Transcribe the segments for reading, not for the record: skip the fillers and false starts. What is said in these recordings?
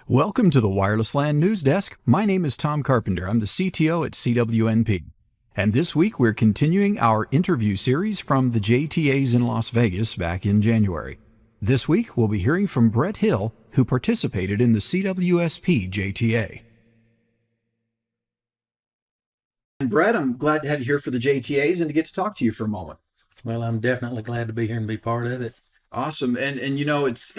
Welcome to the Wireless LAN News Desk. My name is Tom Carpenter. I'm the CTO at CWNP. And this week we're continuing our interview series from the JTAs in Las Vegas back in January. This week we'll be hearing from Brett Hill, who participated in the CWSP JTA. And Brett, I'm glad to have you here for the JTAs and to get to talk to you for a moment. Well, I'm definitely glad to be here and be part of it. Awesome. And you know, it's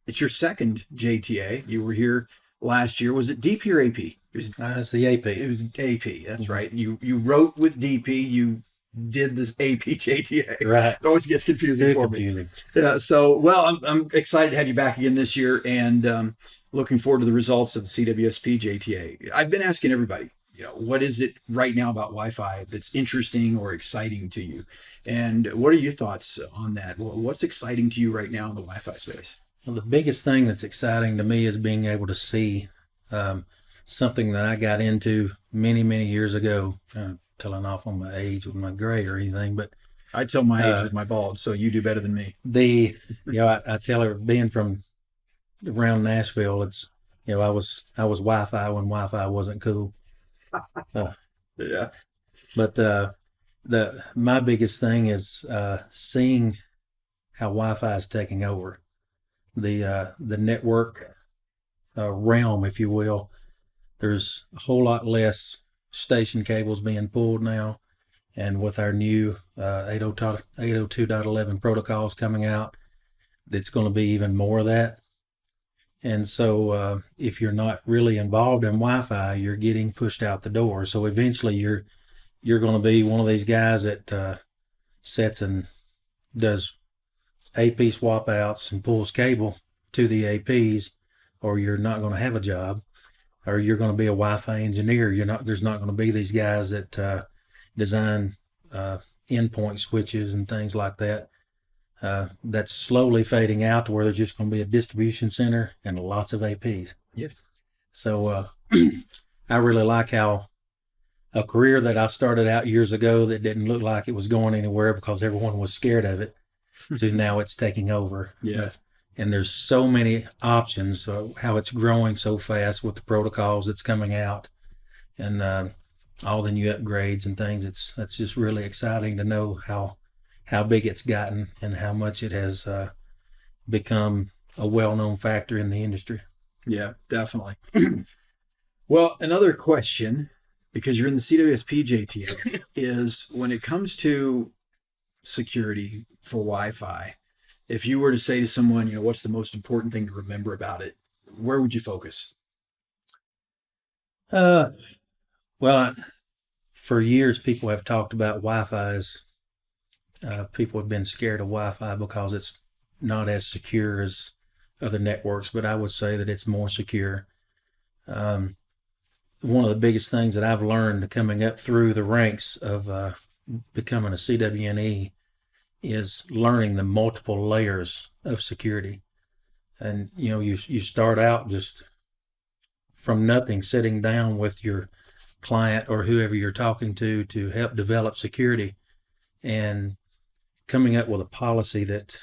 your second JTA. You were here last year. Was it DP or AP? It's the AP. It was AP. That's right. You wrote with DP. You did this AP JTA. Right. It always gets confusing for me. Yeah. So, well, I'm excited to have you back again this year, and looking forward to the results of the CWSP JTA. I've been asking everybody, what is it right now about Wi-Fi that's interesting or exciting to you? And what are your thoughts on that? What's exciting to you right now in the Wi-Fi space? Well, the biggest thing that's exciting to me is being able to see something that I got into many, many years ago. Telling off on my age with my gray or anything, but I tell my age with my bald, so you do better than me. I tell her, being from around Nashville, it's I was Wi-Fi when Wi-Fi wasn't cool. Yeah. But my biggest thing is seeing how Wi-Fi is taking over the network realm, if you will. There's a whole lot less station cables being pulled now, and with our new 802.11 protocols coming out, it's going to be even more of that. And so if you're not really involved in Wi-Fi, you're getting pushed out the door. So eventually you're going to be one of these guys that sets and does AP swap outs and pulls cable to the APs, or you're not going to have a job, or you're going to be a Wi-Fi engineer. There's not going to be these guys that design endpoint switches and things like that. That's slowly fading out to where there's just going to be a distribution center and lots of APs. Yeah. So I really like how a career that I started out years ago that didn't look like it was going anywhere because everyone was scared of it, to now it's taking over. Yeah. And there's so many options, how it's growing so fast with the protocols that's coming out, and all the new upgrades and things. That's just really exciting to know how big it's gotten and how much it has become a well-known factor in the industry. Yeah, definitely. Well, another question, because you're in the CWSP JTA, is when it comes to security for Wi-Fi, if you were to say to someone, what's the most important thing to remember about it, where would you focus? Well, for years, people have talked about Wi-Fi as people have been scared of Wi-Fi because it's not as secure as other networks, but I would say that it's more secure. One of the biggest things that I've learned coming up through the ranks of becoming a CWNE is learning the multiple layers of security. And you start out just from nothing, sitting down with your client or whoever you're talking to help develop security, and coming up with a policy that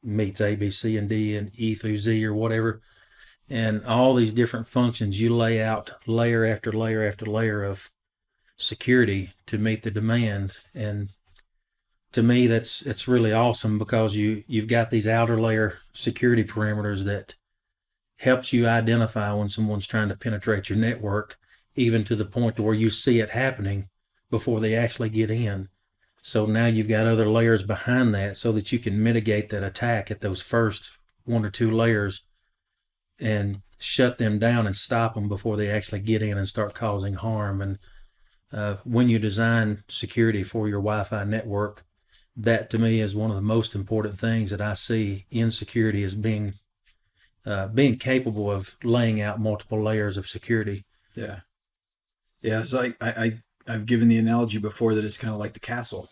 meets A, B, C, and D, and E through Z or whatever, and all these different functions. You lay out layer after layer after layer of security to meet the demand. And to me, it's really awesome, because you've got these outer layer security perimeters that helps you identify when someone's trying to penetrate your network, even to the point to where you see it happening before they actually get in. So now you've got other layers behind that so that you can mitigate that attack at those first one or two layers and shut them down and stop them before they actually get in and start causing harm. And when you design security for your Wi-Fi network, that to me is one of the most important things that I see in security, is being capable of laying out multiple layers of security. Yeah. Yeah. So I've given the analogy before that it's kind of like the castle,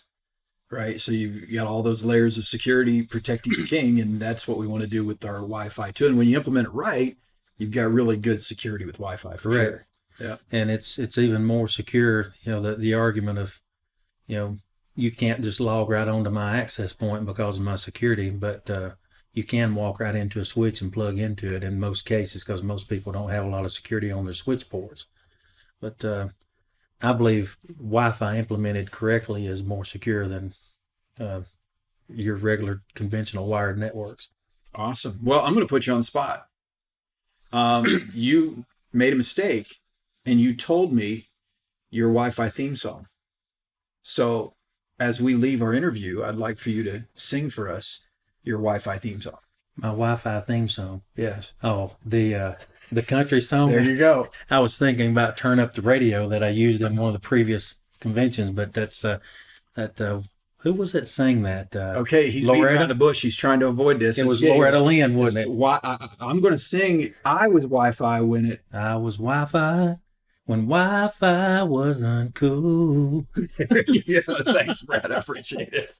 right? So you've got all those layers of security protecting the king, and that's what we want to do with our Wi-Fi too. And when you implement it right, you've got really good security with Wi-Fi for Correct. sure. Yeah. And it's even more secure. The argument of, you can't just log right onto my access point because of my security, but you can walk right into a switch and plug into it in most cases, because most people don't have a lot of security on their switch ports. But I believe Wi-Fi implemented correctly is more secure than your regular conventional wired networks. Awesome. Well, I'm going to put you on the spot. You made a mistake, and you told me your Wi-Fi theme song. So as we leave our interview, I'd like for you to sing for us your Wi-Fi theme song. My Wi-Fi theme song. Yes. Oh, the country song. There you go. I was thinking about Turn Up the Radio that I used in one of the previous conventions, but that's who was it sang that? Okay, he's beating around the bush. He's trying to avoid this. It was Loretta Lynn, wasn't it? I'm going to sing I Was Wi-Fi when it... I was Wi-Fi when Wi-Fi wasn't cool. Yeah, thanks, Brad. I appreciate it.